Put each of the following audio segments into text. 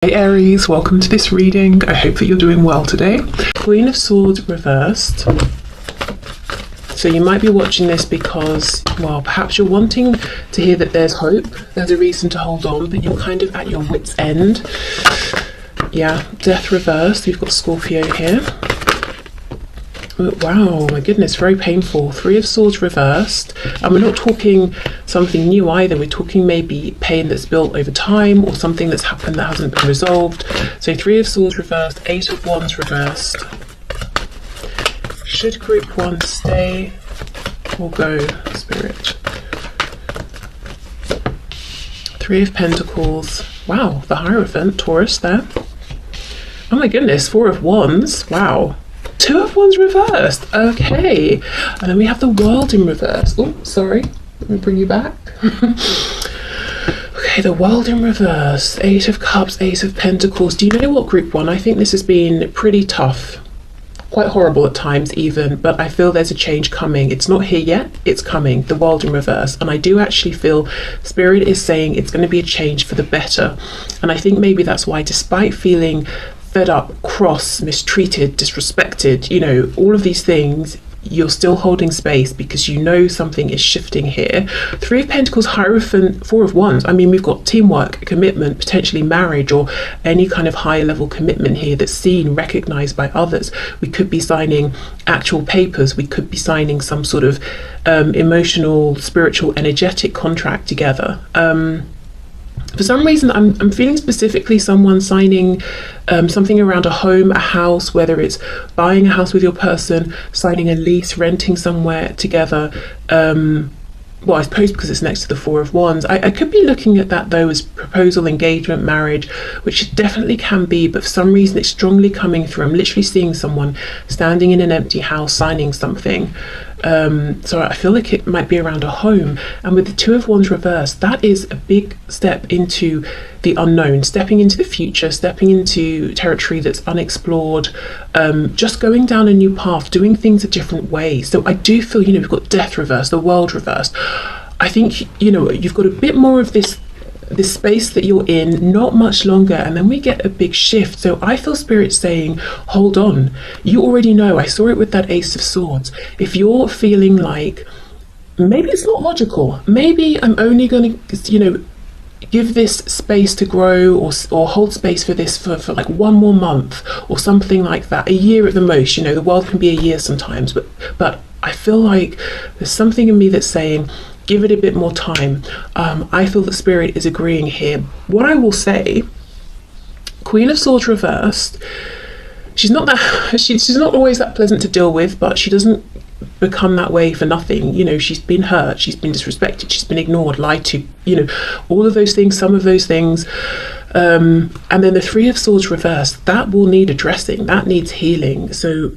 Hey Aries, welcome to this reading. I hope that you're doing well today. Queen of Swords reversed. So you might be watching this because, well, perhaps you're wanting to hear that there's hope, there's a reason to hold on, but you're kind of at your wit's end. Yeah, Death reversed. We've got Scorpio here. Oh, wow, my goodness, very painful. Three of Swords reversed. And we're not talking something new either. We're talking maybe pain that's built over time or something that's happened that hasn't been resolved. So Three of Swords reversed, Eight of Wands reversed. Should group one stay or go, Spirit? Three of Pentacles. Wow, the Hierophant, Taurus there. Oh my goodness, Four of Wands. Wow. Two of Wands reversed. Okay. And then we have the World in reverse. Oh, sorry. Let me bring you back. Okay, the World in reverse. Eight of Cups, Ace of Pentacles. Do you know what, group one? I think this has been pretty tough. Quite horrible at times even, but I feel there's a change coming. It's not here yet, it's coming. The World in reverse. And I do actually feel Spirit is saying it's going to be a change for the better. And I think maybe that's why, despite feeling fed up, cross, mistreated, disrespected, you know, all of these things, you're still holding space because you know something is shifting here. Three of Pentacles, Hierophant, Four of Wands. I mean, we've got teamwork, commitment, potentially marriage or any kind of higher level commitment here that's seen, recognized by others. We could be signing actual papers. We could be signing some sort of emotional, spiritual, energetic contract together. For some reason, I'm feeling specifically someone signing something around a home, a house, whether it's buying a house with your person, signing a lease, renting somewhere together. Well, I suppose because it's next to the Four of Wands. I could be looking at that though as proposal, engagement, marriage, which it definitely can be, but for some reason it's strongly coming through. I'm literally seeing someone standing in an empty house signing something. So I feel like it might be around a home. And with the Two of Wands reversed, that is a big step into the unknown, stepping into the future, stepping into territory that's unexplored, just going down a new path, doing things a different way. So I do feel, you know, we've got Death reversed, the World reversed. I think, you know, you've got a bit more of this space that you're in, not much longer, and then we get a big shift. So I feel Spirit saying, hold on. You already know, I saw it with that Ace of Swords. If you're feeling like maybe it's not logical, maybe I'm only going to, you know, give this space to grow or hold space for this for like one more month or something like that, a year at the most. You know, the world can be a year sometimes, but I feel like there's something in me that's saying give it a bit more time. I feel that Spirit is agreeing here. What I will say, Queen of Swords reversed, she's not always that pleasant to deal with, but she doesn't become that way for nothing. You know, she's been hurt, she's been disrespected, she's been ignored, lied to, you know, all of those things, some of those things. And then the Three of Swords reversed, that will need addressing, that needs healing. So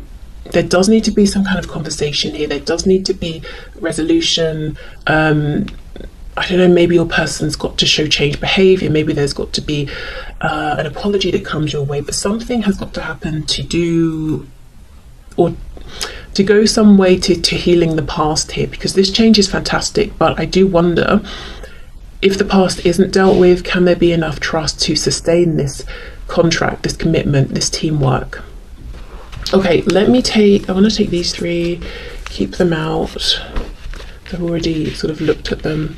there does need to be some kind of conversation here. There does need to be resolution. I don't know, maybe your person's got to show change behavior. Maybe there's got to be an apology that comes your way, but something has got to happen to do or to go some way to healing the past here, because this change is fantastic, but I do wonder if the past isn't dealt with, can there be enough trust to sustain this contract, this commitment, this teamwork? Okay, I want to take these three, keep them out. I've already sort of looked at them.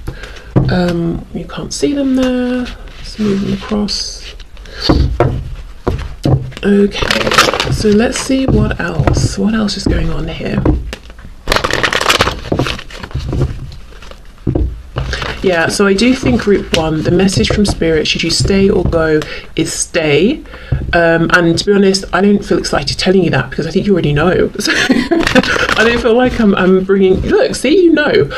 You can't see them there. Let's move them across. Okay, so let's see what else. What else is going on here? Yeah, so I do think group one, the message from Spirit, should you stay or go, is stay. And to be honest, I don't feel excited telling you that because I think you already know. So I don't feel like I'm bringing, look, see, you know.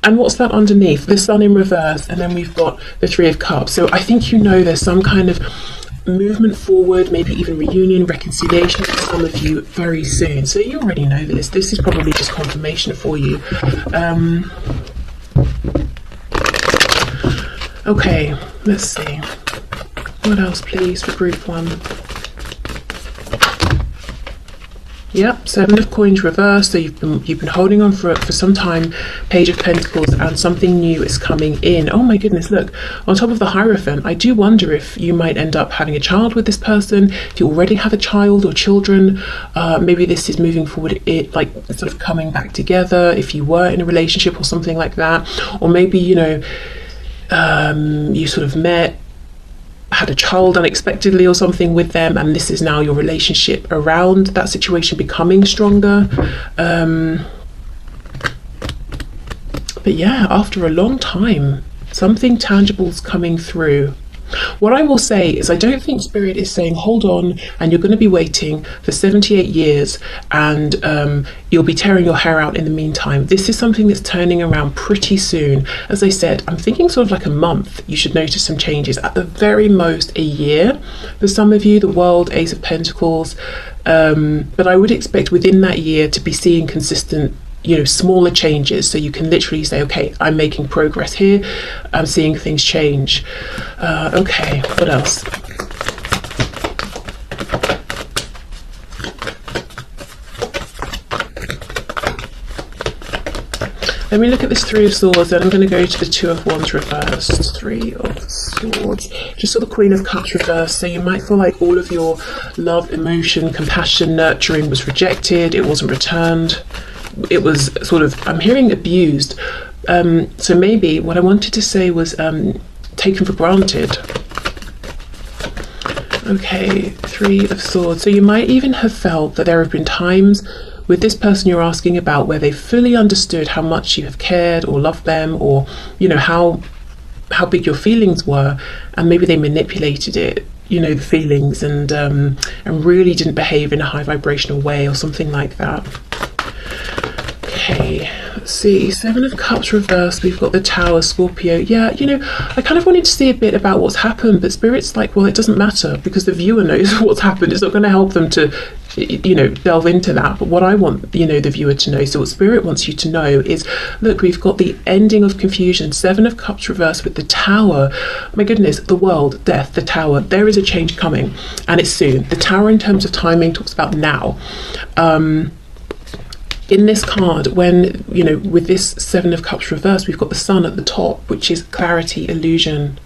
And what's that underneath? The Sun in reverse, and then we've got the Three of Cups. So I think, you know, there's some kind of movement forward, maybe even reunion, reconciliation for some of you very soon. So you already know this. This is probably just confirmation for you. Okay, let's see. What else, please, for group one? Yep, Seven of Coins reversed. So you've been holding on for some time. Page of Pentacles, and something new is coming in. Oh my goodness, look, on top of the Hierophant, I do wonder if you might end up having a child with this person. If you already have a child or children, maybe this is moving forward, it like sort of coming back together if you were in a relationship or something like that. Or maybe, you know, you sort of met, had a child unexpectedly or something with them, and this is now your relationship around that situation becoming stronger. But yeah, after a long time, something tangible's coming through. What I will say is I don't think Spirit is saying hold on and you're going to be waiting for 78 years and you'll be tearing your hair out in the meantime. This is something that's turning around pretty soon. As I said, I'm thinking sort of like a month you should notice some changes, at the very most a year for some of you, the World, Ace of Pentacles, but I would expect within that year to be seeing consistent, you know, smaller changes, so you can literally say, okay, I'm making progress here, I'm seeing things change. Okay, what else? Let me look at this Three of Swords, then I'm going to go to the Two of Wands reversed. Three of Swords. Just saw the Queen of Cups reversed, so you might feel like all of your love, emotion, compassion, nurturing was rejected, it wasn't returned. It was sort of, I'm hearing abused. So maybe what I wanted to say was taken for granted. Okay, Three of Swords. So you might even have felt that there have been times with this person you're asking about where they fully understood how much you have cared or loved them, or, you know, how big your feelings were, and maybe they manipulated it, you know, the feelings, and really didn't behave in a high vibrational way or something like that. Okay, let's see, Seven of Cups reversed, we've got the Tower, Scorpio. Yeah, you know, I kind of wanted to see a bit about what's happened, but Spirit's like, well, it doesn't matter because the viewer knows what's happened. It's not going to help them to, you know, delve into that. But what I want, you know, the viewer to know, so what Spirit wants you to know is, look, we've got the ending of confusion, Seven of Cups reversed with the Tower. My goodness, the world, death, the Tower. There is a change coming, and it's soon. The Tower, in terms of timing, talks about now. In this card, when, you know, with this Seven of Cups reversed, we've got the Sun at the top, which is clarity, illusion,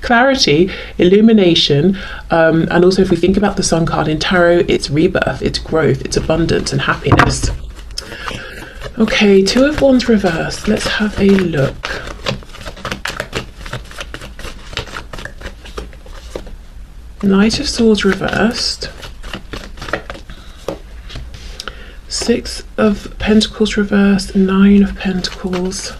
clarity, illumination, and also if we think about the Sun card in tarot, it's rebirth, it's growth, it's abundance and happiness. Okay, Two of Wands reversed, let's have a look. Knight of Swords reversed. Six of Pentacles reversed, Nine of Pentacles.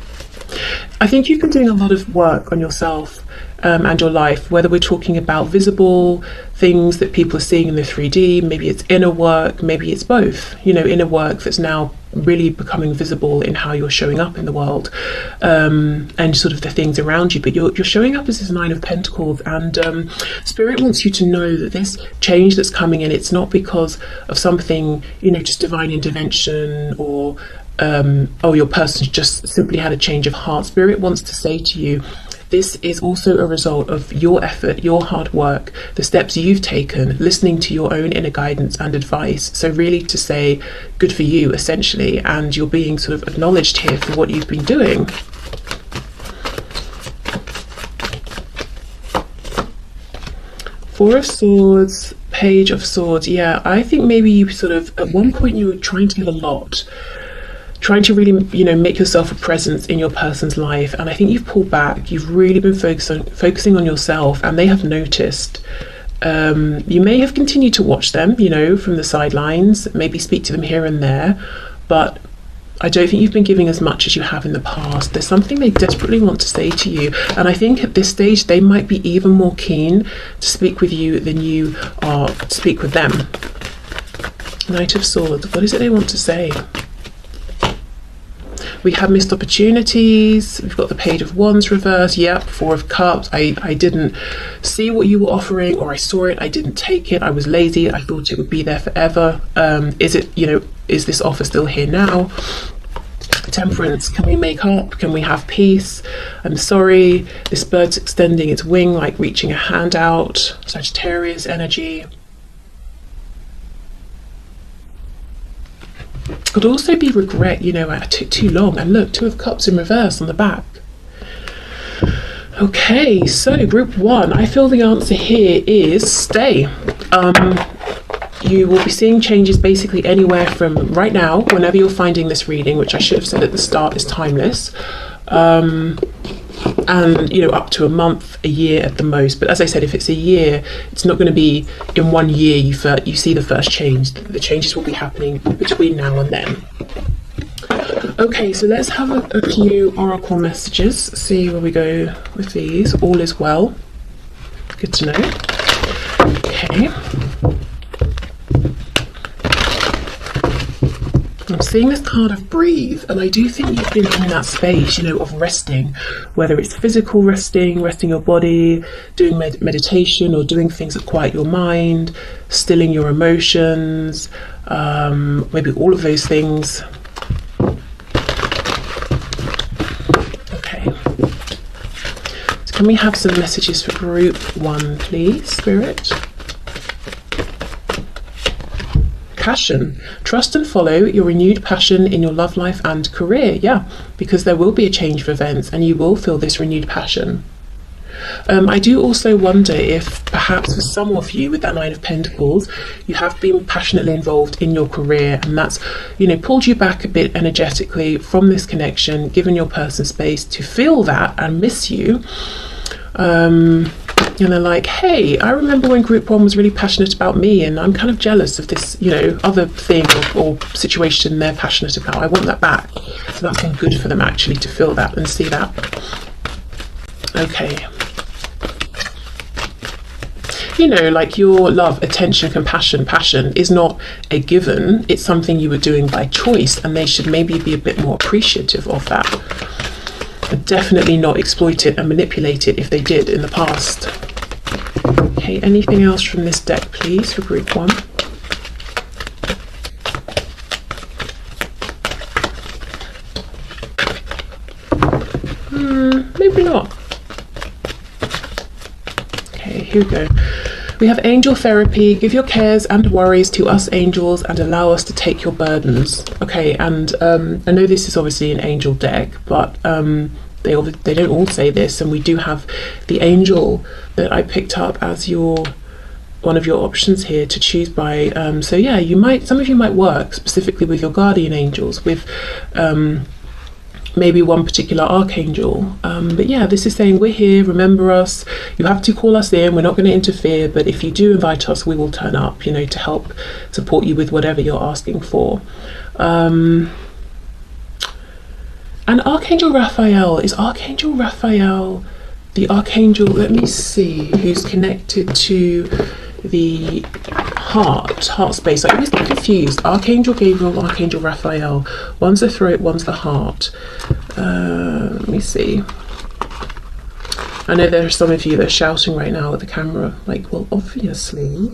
I think you've been doing a lot of work on yourself and your life, whether we're talking about visible things that people are seeing in the 3D, maybe it's inner work, maybe it's both, you know, inner work that's now really becoming visible in how you're showing up in the world, and sort of the things around you, but you're showing up as this Nine of Pentacles, and Spirit wants you to know that this change that's coming in, it's not because of something, you know, just divine intervention, or oh, your person's just simply had a change of heart. Spirit wants to say to you, this is also a result of your effort, your hard work, the steps you've taken, listening to your own inner guidance and advice. So really to say, good for you, essentially, and you're being sort of acknowledged here for what you've been doing. Four of Swords, Page of Swords. Yeah, I think maybe you sort of, at one point you were trying to give a lot, trying to really, you know, make yourself a presence in your person's life, and I think you've pulled back. You've really been focusing on yourself, and they have noticed. You may have continued to watch them, you know, from the sidelines, maybe speak to them here and there, but I don't think you've been giving as much as you have in the past. There's something they desperately want to say to you, and I think at this stage they might be even more keen to speak with you than you are to speak with them. Knight of Swords, what is it they want to say? We have missed opportunities. We've got the Page of Wands reversed. Yep, Four of Cups. I didn't see what you were offering, or I saw it, I didn't take it. I was lazy. I thought it would be there forever. Is it, you know, is this offer still here now? Temperance. Can we make up? Can we have peace? I'm sorry. This bird's extending its wing, like reaching a hand out. Sagittarius energy. Could also be regret, you know, I took too long. And look, 2 of Cups in reverse on the back. Okay, so group 1, I feel the answer here is stay. You will be seeing changes basically anywhere from right now, whenever you're finding this reading, which I should have said at the start is timeless, and you know, up to a month, a year at the most. But as I said, if it's a year, it's not going to be in 1 year you see the first change. The changes will be happening between now and then. Okay, so let's have a few oracle messages, see where we go with these. All is well. Good to know. Okay. I'm seeing this card of breathe, and I do think you've been in that space, you know, of resting, whether it's physical resting, resting your body, doing meditation, or doing things that quiet your mind, stilling your emotions, maybe all of those things. Okay. So can we have some messages for group 1, please, Spirit? Passion. Trust and follow your renewed passion in your love life and career. Yeah, because there will be a change of events and you will feel this renewed passion. I do also wonder if perhaps for some of you with that 9 of Pentacles, you have been passionately involved in your career, and that's, you know, pulled you back a bit energetically from this connection, given your person space to feel that and miss you. And they're like, hey, I remember when group 1 was really passionate about me, and I'm kind of jealous of this, you know, other thing or situation they're passionate about. I want that back. So that's been good for them actually to feel that and see that. Okay. You know, like your love, attention, compassion, passion is not a given. It's something you were doing by choice, and they should maybe be a bit more appreciative of that. But definitely not exploit it and manipulate it if they did in the past. Okay, anything else from this deck, please, for group 1? Maybe not. Okay, here we go. We have angel therapy. Give your cares and worries to us angels and allow us to take your burdens. Okay, and I know this is obviously an angel deck, but they don't all say this, and we do have the angel that I picked up as one of your options here to choose by. So yeah, some of you might work specifically with your guardian angels, with maybe one particular archangel, but yeah, this is saying we're here, remember us, you have to call us in, we're not going to interfere, but if you do invite us, we will turn up, you know, to help support you with whatever you're asking for. And Archangel Raphael, is Archangel Raphael the archangel, let me see, who's connected to the heart space? I always get confused. Archangel Gabriel, Archangel Raphael. One's the throat, one's the heart. Let me see. I know there are some of you that are shouting right now at the camera, like, well, obviously.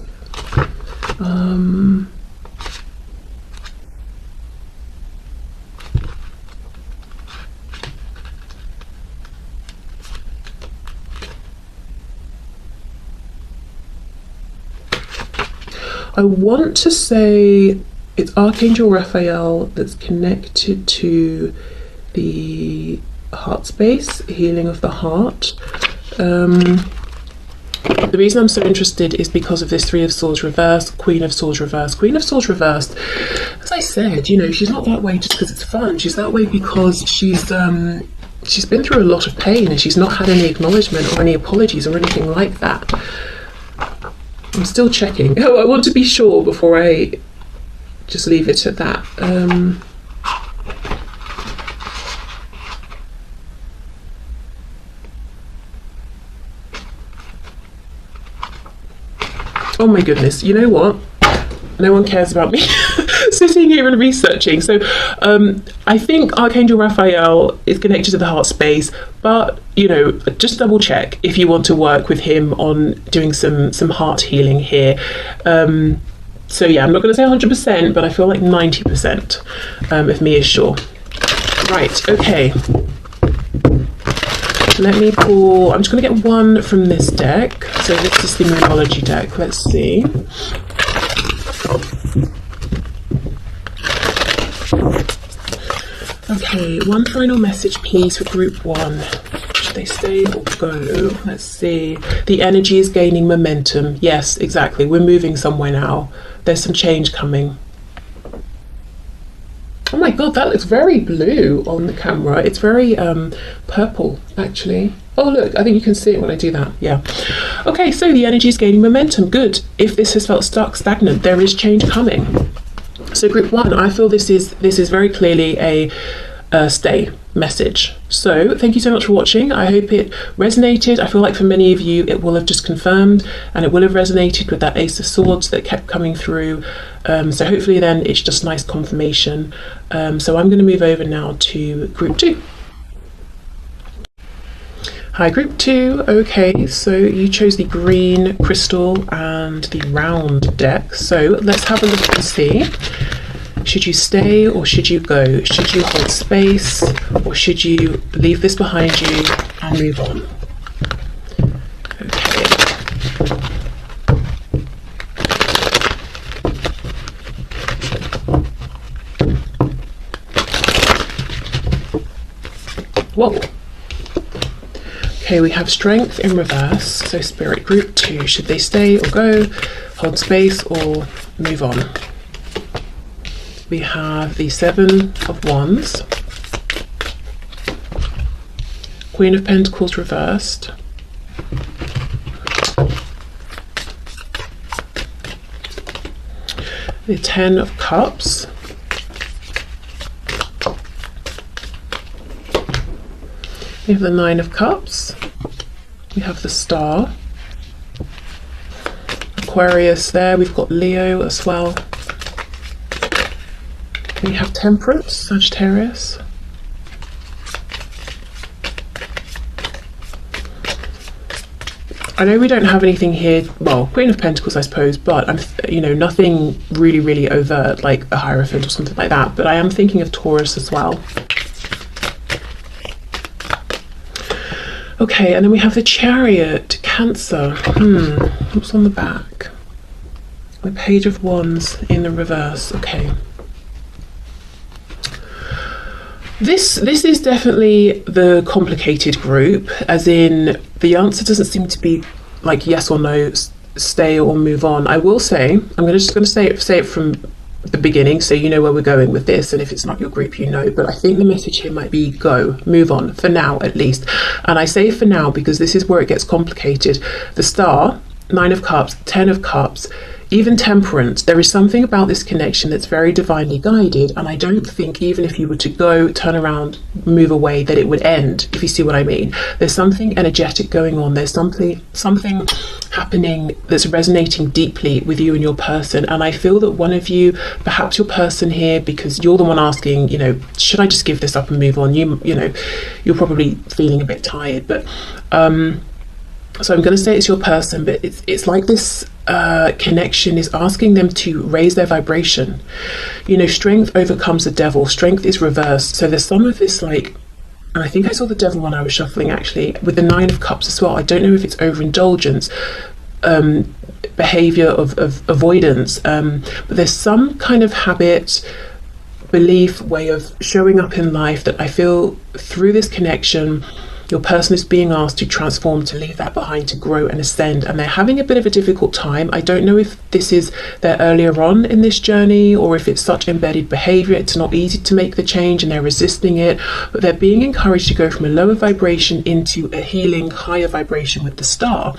I want to say it's Archangel Raphael that's connected to the heart space, healing of the heart. The reason I'm so interested is because of this 3 of Swords reverse, Queen of Swords reverse. Queen of Swords reversed, as I said, you know, she's not that way just because it's fun. She's that way because she's been through a lot of pain, and she's not had any acknowledgement or any apologies or anything like that. I'm still checking. Oh, I want to be sure before I just leave it at that. Oh my goodness, you know what? No one cares about me sitting here and researching. So I think Archangel Raphael is connected to the heart space, but you know, just double check if you want to work with him on doing some heart healing here. So yeah, I'm not going to say 100%, but I feel like 90% of me is sure. Right, okay. Let me pull, I'm just going to get one from this deck. So this is the Moonology deck. Let's see. Okay, one final message please for group one. Should they stay or go? Let's see. The energy is gaining momentum. Yes, exactly. We're moving somewhere now. There's some change coming. Oh my god, that looks very blue on the camera. It's very purple, actually. Oh look, I think you can see it when I do that. Yeah. Okay, so the energy is gaining momentum. Good. If this has felt stuck, stagnant, there is change coming. So group one, I feel this is very clearly a stay message. So thank you so much for watching. I hope it resonated. I feel like for many of you it will have just confirmed, and it will have resonated with that Ace of Swords that kept coming through. So hopefully then it's just nice confirmation. So I'm going to move over now to group two. Hi group two. Okay, so you chose the green crystal and the round deck. So let's have a look and see. Should you stay or should you go? Should you hold space or should you leave this behind you and move on? Okay. Whoa. Okay, we have strength in reverse. So spirit group two, should they stay or go? Hold space or move on? We have the Seven of Wands, Queen of Pentacles reversed, the Ten of Cups, we have the Nine of Cups, we have the Star, Aquarius there, we've got Leo as well. We have Temperance, Sagittarius. I know we don't have anything here, well, Queen of Pentacles I suppose, but I'm, nothing really overt like a Hierophant or something like that, but I am thinking of Taurus as well. Okay, and then we have the Chariot, Cancer. What's on the back? The Page of Wands in the reverse. Okay. This is definitely the complicated group, as in the answer doesn't seem to be like yes or no, stay or move on. I will say, I'm just going to say it from the beginning so you know where we're going with this, and if it's not your group you know, but I think the message here might be go, move on, for now at least. And I say for now because this is where it gets complicated. The Star, Nine of Cups, Ten of Cups, even Temperance, there is something about this connection that's very divinely guided, and I don't think even if you were to go, turn around, move away, that it would end, if you see what I mean. There's something energetic going on. There's something happening that's resonating deeply with you and your person, and I feel that one of you, perhaps your person here, because you're the one asking, should I just give this up and move on? You're probably feeling a bit tired, but so I'm going to say it's your person, but it's like this connection is asking them to raise their vibration. Strength overcomes the devil. Strength is reversed. So there's some of this and I think I saw the devil when I was shuffling actually, with the Nine of Cups as well. I don't know if it's overindulgence, behavior of avoidance, but there's some kind of habit, belief, way of showing up in life that I feel through this connection your person is being asked to transform, to leave that behind, to grow and ascend, and they're having a bit of a difficult time. I don't know if this is their earlier on in this journey or if it's such embedded behavior. It's not easy to make the change and they're resisting it, but they're being encouraged to go from a lower vibration into a healing higher vibration with the Star.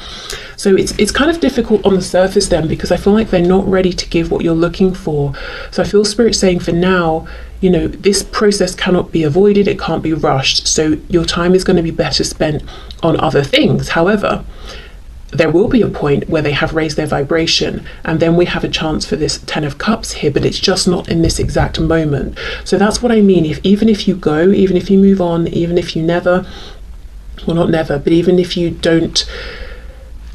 So it's kind of difficult on the surface then, because I feel like they're not ready to give what you're looking for. So I feel Spirit saying for now, this process cannot be avoided, it can't be rushed, so your time is going to be better spent on other things. However, there will be a point where they have raised their vibration, and then we have a chance for this Ten of Cups here, but it's just not in this exact moment. So that's what I mean. Even if you go, even if you move on, even if you never, well not never, but even if you don't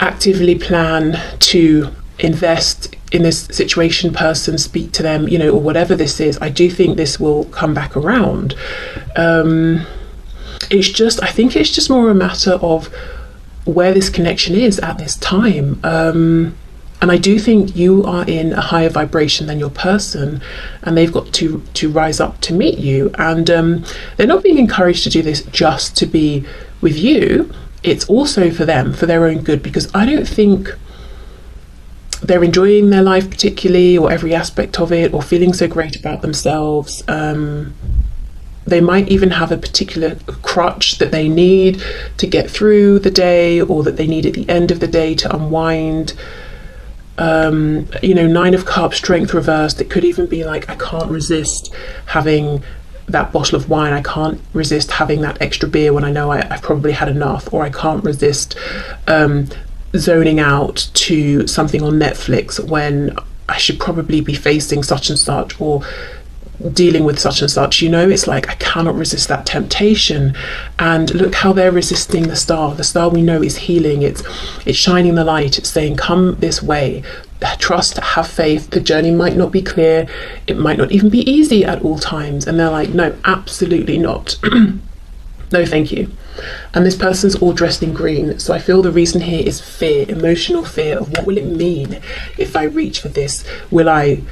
actively plan to invest in this situation, person, speak to them, or whatever this is, I do think this will come back around. I think it's just more a matter of where this connection is at this time. And I do think you are in a higher vibration than your person, and they've got to rise up to meet you. And they're not being encouraged to do this just to be with you. It's also for them, for their own good, because I don't think they're enjoying their life particularly, or every aspect of it, or feeling so great about themselves. They might even have a particular crutch that they need to get through the day, or that they need at the end of the day to unwind. You know, 9 of Cups, strength reversed. It could even be like, I can't resist having that bottle of wine. I can't resist having that extra beer when I know I've probably had enough, or I can't resist zoning out to something on Netflix when I should probably be facing such and such, or dealing with such and such. You know, it's like, I cannot resist that temptation. And look how they're resisting the star. The star, we know, is healing. It's shining the light. It's saying, come this way, trust, have faith. The journey might not be clear, it might not even be easy at all times. And they're like, no, absolutely not. No, thank you. And this person's all dressed in green, so I feel the reason here is fear, emotional fear of what will it mean if I reach for this. Will I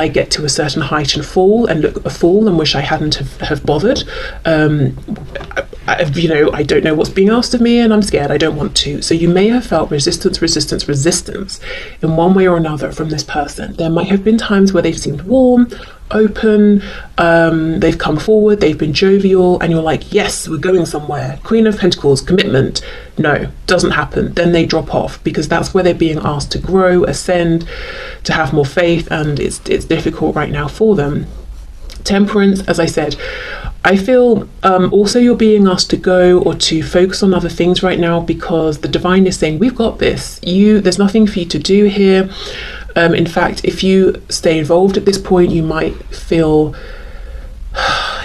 get to a certain height and fall and look a fool and wish I hadn't have bothered? You know, I don't know what's being asked of me, and I'm scared, I don't want to. So you may have felt resistance in one way or another from this person. There might have been times where they've seemed warm, open, they've come forward, they've been jovial, and you're like, yes, we're going somewhere. Queen of Pentacles, commitment. No, doesn't happen. Then they drop off, because that's where they're being asked to grow, ascend, to have more faith, and it's difficult right now for them. Temperance, as I said, I feel also you're being asked to go or to focus on other things right now, because the divine is saying, we've got this. There's nothing for you to do here. In fact, if you stay involved at this point, you might feel,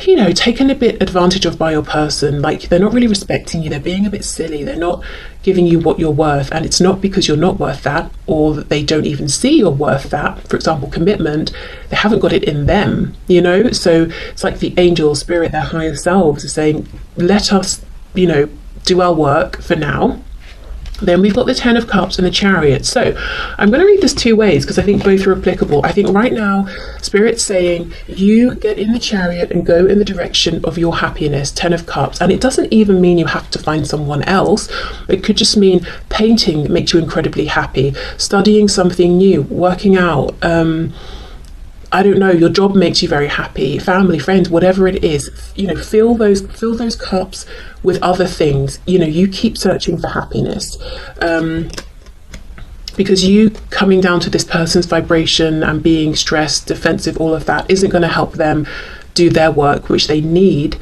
you know, taken a bit advantage of by your person. Like, they're not really respecting you. They're being a bit silly. They're not giving you what you're worth. And it's not because you're not worth that, or that they don't even see you're worth that. For example, commitment, they haven't got it in them, you know? So it's like the angel spirit, their higher selves, are saying, let us, you know, do our work for now. Then we've got the 10 of Cups and the Chariot. So I'm going to read this 2 ways, because I think both are applicable. I think right now, Spirit's saying, you get in the Chariot and go in the direction of your happiness, 10 of Cups. And it doesn't even mean you have to find someone else. It could just mean painting makes you incredibly happy, studying something new, working out, I don't know, your job makes you very happy, family, friends, whatever it is, you know, fill those cups with other things. You know, you keep searching for happiness, because you coming down to this person's vibration and being stressed, defensive, all of that isn't going to help them do their work, which they need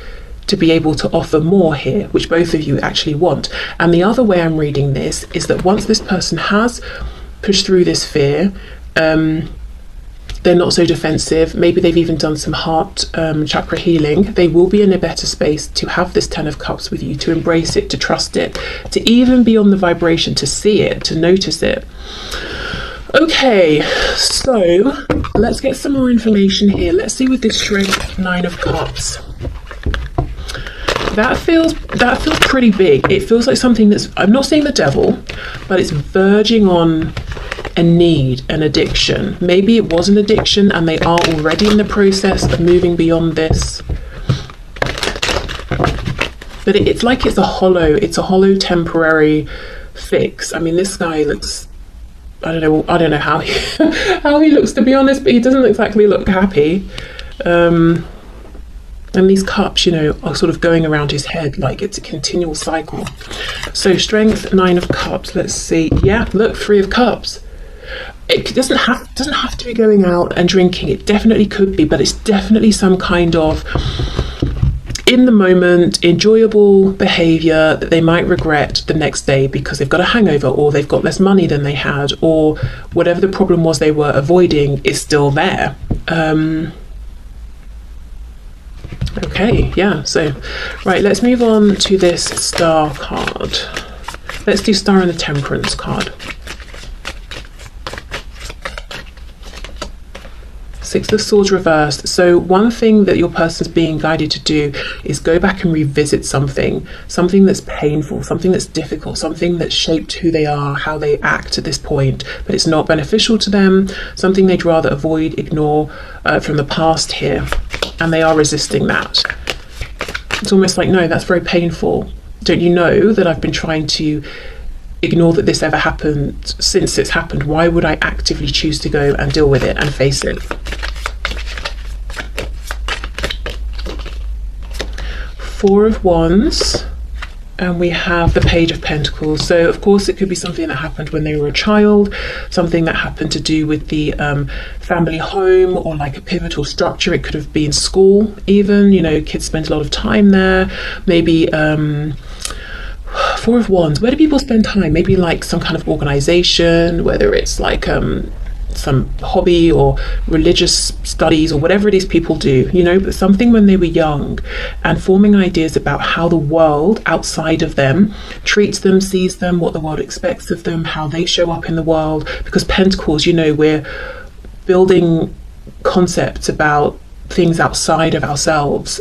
to be able to offer more here, which both of you actually want. And the other way I'm reading this is that once this person has pushed through this fear, they're not so defensive. Maybe they've even done some heart chakra healing. They will be in a better space to have this 10 of Cups with you, to embrace it, to trust it, to even be on the vibration, to see it, to notice it. Okay, so let's get some more information here. Let's see with this Strength 9 of Cups. That feels pretty big. It feels like something that's, I'm not saying the devil, but it's verging on a need, an addiction. Maybe it was an addiction and they are already in the process of moving beyond this. But it's like it's a hollow temporary fix. I mean, this guy looks, I don't know how he looks, to be honest, but he doesn't exactly look happy. And these cups, you know, are sort of going around his head like it's a continual cycle. So Strength 9 of Cups, let's see. Yeah, look, 3 of Cups. It doesn't have to be going out and drinking. It definitely could be, but it's definitely some kind of in the moment enjoyable behavior that they might regret the next day because they've got a hangover, or they've got less money than they had, or whatever the problem was they were avoiding is still there. Okay, yeah, so right, let's move on to this Star card. Let's do Star and the Temperance card. Six of Swords reversed. So one thing that your person's being guided to do is go back and revisit something that's painful, something that's difficult, something that shaped who they are, how they act at this point, but it's not beneficial to them, something they'd rather avoid, ignore from the past here, and they are resisting that. It's almost like, no, that's very painful. Don't you know that I've been trying to ignore that this ever happened since it's happened? Why would I actively choose to go and deal with it and face it? Four of Wands, and we have the Page of Pentacles. So of course it could be something that happened when they were a child, something that happened to do with the family home, or like a pivotal structure. It could have been school even, you know, kids spend a lot of time there. Maybe Four of Wands, where do people spend time? Maybe like some kind of organization, whether it's like some hobby or religious studies or whatever it is people do, you know, but something when they were young, and forming ideas about how the world outside of them treats them, sees them, what the world expects of them, how they show up in the world. Because Pentacles, you know, we're building concepts about things outside of ourselves.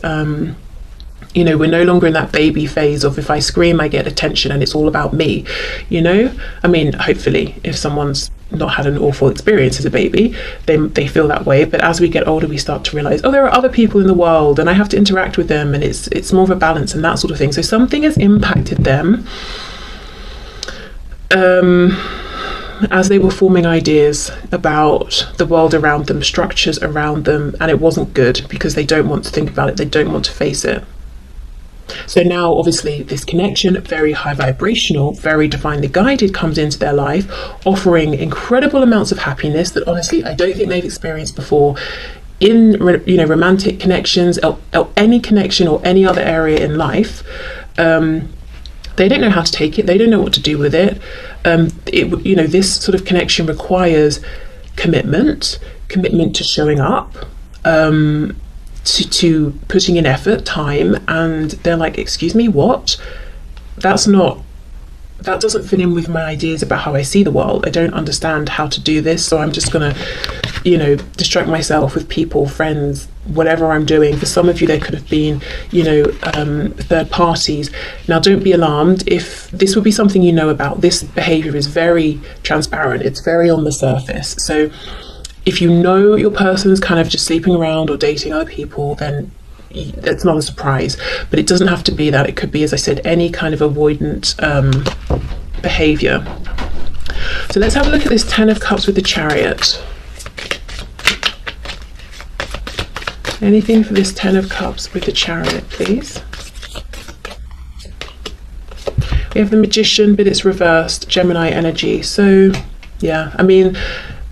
You know, we're no longer in that baby phase of, if I scream I get attention and it's all about me, you know. I mean, hopefully if someone's not had an awful experience as a baby, they feel that way. But as we get older, we start to realize, oh, there are other people in the world and I have to interact with them, and it's more of a balance and that sort of thing. So something has impacted them as they were forming ideas about the world around them, structures around them, and it wasn't good because they don't want to think about it, they don't want to face it. So now obviously this connection, very high vibrational, very divinely guided, comes into their life, offering incredible amounts of happiness that honestly I don't think they've experienced before in, you know, romantic connections, or any connection or any other area in life. They don't know how to take it, they don't know what to do with it. You know, this sort of connection requires commitment to showing up, to putting in effort, time, and they're like, excuse me, what? That doesn't fit in with my ideas about how I see the world. I don't understand how to do this, so I'm just gonna, you know, distract myself with people, friends, whatever I'm doing. For some of you, there could have been, you know, third parties. Now, don't be alarmed if this would be something you know about. This behavior is very transparent, it's very on the surface. So if you know your person's kind of just sleeping around or dating other people, then it's not a surprise. But it doesn't have to be that. It could be, as I said, any kind of avoidant behavior. So let's have a look at this Ten of Cups with the Chariot. Anything for this Ten of Cups with the Chariot, please? We have the Magician, but it's reversed, Gemini energy. So yeah, I mean,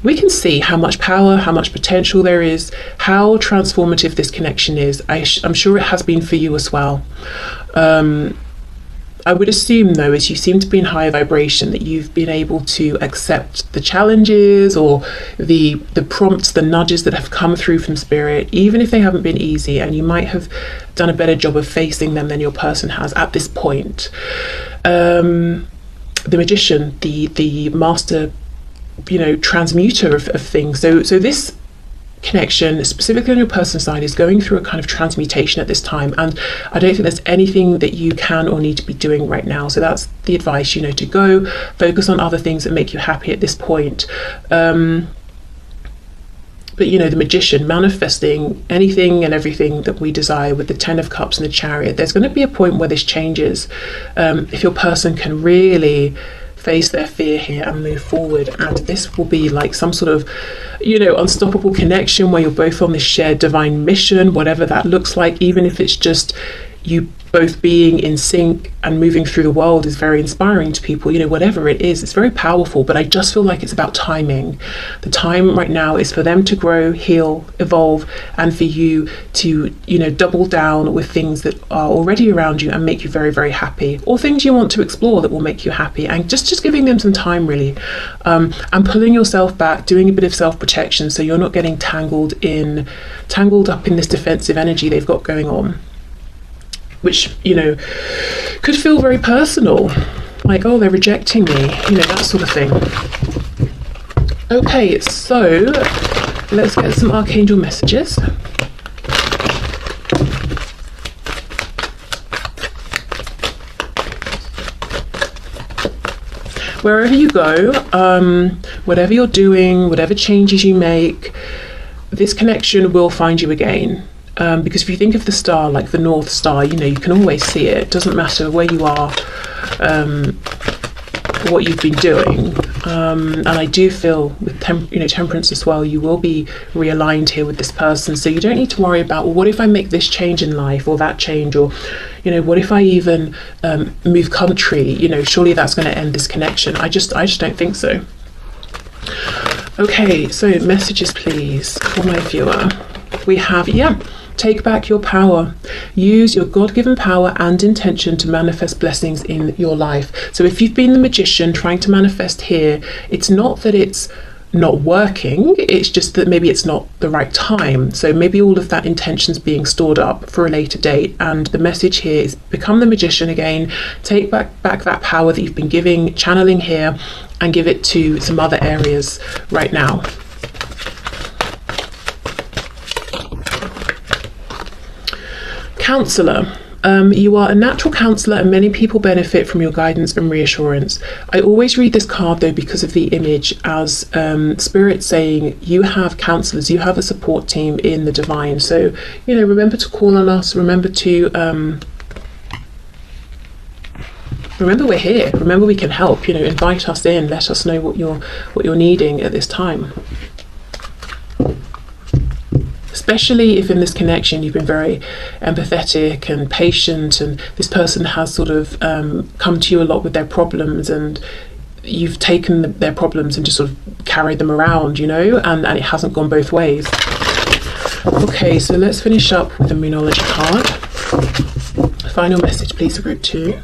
we can see how much power, how much potential there is, how transformative this connection is. I'm sure it has been for you as well. I would assume, though, as you seem to be in higher vibration, that you've been able to accept the challenges or the prompts, the nudges that have come through from Spirit, even if they haven't been easy, and you might have done a better job of facing them than your person has at this point. The Magician, the master, you know, transmuter of things. So this connection, specifically on your person's side, is going through a kind of transmutation at this time, and I don't think there's anything that you can or need to be doing right now. So that's the advice, you know, to go focus on other things that make you happy at this point. But you know, the Magician, manifesting anything and everything that we desire with the Ten of Cups and the Chariot, there's going to be a point where this changes. If your person can really face their fear here and move forward, and this will be like some sort of, you know, unstoppable connection where you're both on this shared divine mission, whatever that looks like. Even if it's just you both being in sync and moving through the world is very inspiring to people, you know, whatever it is, it's very powerful. But I just feel like it's about timing. The time right now is for them to grow, heal, evolve, and for you to, you know, double down with things that are already around you and make you very, very happy, or things you want to explore that will make you happy, and just giving them some time, really, and pulling yourself back, doing a bit of self-protection so you're not getting tangled up in this defensive energy they've got going on, which, you know, could feel very personal, like, oh, they're rejecting me, you know, that sort of thing. Okay, so Let's get some archangel messages. Wherever you go, whatever you're doing, whatever changes you make, this connection will find you again. Because if you think of the star like the North Star, you know, you can always see it. It doesn't matter where you are, what you've been doing. And I do feel with temperance as well, you will be realigned here with this person. So you don't need to worry about, well, what if I make this change in life or that change, or, you know, what if I even move country? You know, surely that's going to end this connection. I just don't think so. Okay, so messages please for my viewer. We have, take back your power. Use your God-given power and intention to manifest blessings in your life. So if you've been the magician trying to manifest here, it's not that it's not working, it's just that maybe it's not the right time. So maybe all of that intention's being stored up for a later date, and the message here is become the magician again. Take back that power that you've been channeling here, and give it to some other areas right now. Counselor. You are a natural counsellor and many people benefit from your guidance and reassurance. I always read this card though because of the image as Spirit saying you have counsellors, you have a support team in the divine. So, you know, remember to call on us, remember to remember we're here, remember we can help, you know, invite us in, let us know what you're needing at this time. Especially if in this connection you've been very empathetic and patient, and this person has sort of come to you a lot with their problems, and you've taken their problems and just sort of carried them around, you know, and it hasn't gone both ways. Okay, so let's finish up with the Moonology card. Final message please for group 2.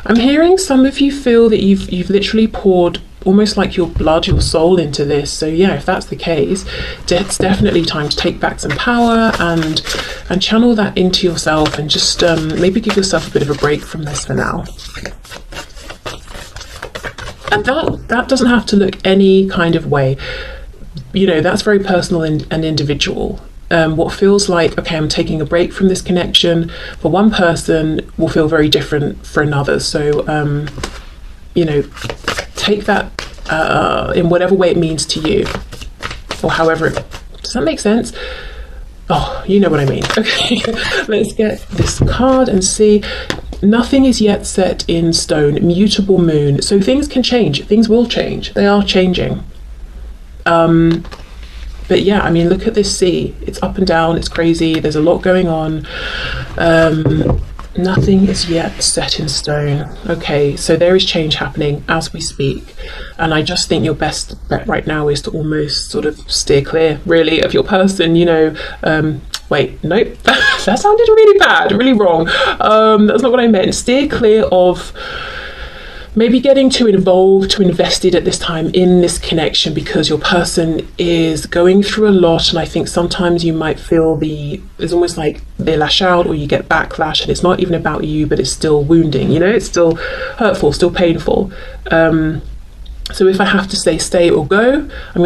I'm hearing some of you feel that you've literally poured almost like your blood, your soul into this. So yeah, if that's the case, it's definitely time to take back some power and channel that into yourself, and just maybe give yourself a bit of a break from this for now. And that doesn't have to look any kind of way, you know, that's very personal and individual. What feels like, okay, I'm taking a break from this connection for one person will feel very different for another. So you know, take that in whatever way it means to you, or however does that make sense? Oh, you know what I mean. Okay, let's get this card and see. Nothing is yet set in stone. Mutable moon. So things can change, things will change, they are changing. But yeah, I mean, look at this sea, it's up and down, it's crazy, there's a lot going on. Nothing is yet set in stone. Okay, so there is change happening as we speak, and I just think your best bet right now is to almost sort of steer clear, really, of your person, you know. Wait, nope, that sounded really bad, really wrong. That's not what I meant. Steer clear of maybe getting too involved, too invested at this time in this connection, because your person is going through a lot, and I think sometimes you might feel it's almost like they lash out or you get backlash, and it's not even about you, but it's still wounding, you know, it's still hurtful, still painful. So if I have to say stay or go, I'm